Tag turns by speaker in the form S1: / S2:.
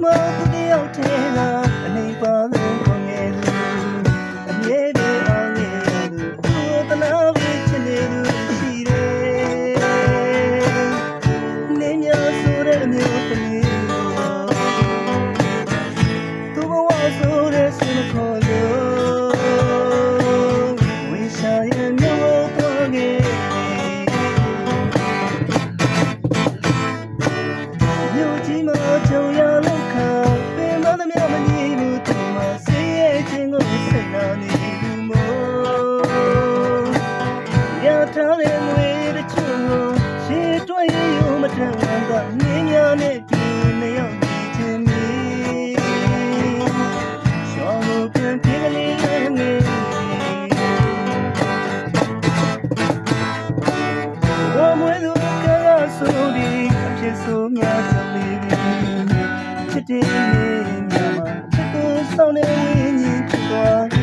S1: မသူတယောက်ထဲကအနေပါလို့ခေါ်နေသူအမြဲတမ်းအောင်နေသူသူတနာပြီးချစ်နေသူရှိတယ်နေများဆိုတဲ့မျိုးတည်းသူဘဝဆိုတဲ့စင်ခေါ်လို့ဝိရှာရဲ့မျိုးပေါ်နေမြို့ကြီးမှာကြုံရလို့ခါပင်မသမျှမညီဘူးသူမစေးရဲ့ချင်းကိုစိတ်နာနေဘူးမို့ရထားတဲ့ငွေတချို့ကိုရှေ့တွေ့ရရုံမထမ်းကနင်းများနဲ့တူနေရောက်နေခြင်းမီရှောင်းလို့ပြန်ပြေးကလေးနဲ့နေဝမွေးသူကဆိုဒီအဖြစ်ဆိုများကြလေချစ်တဲ့နေများမှာချစ်ကိုဆောင်နေဝင်းကြီးချစ်သွား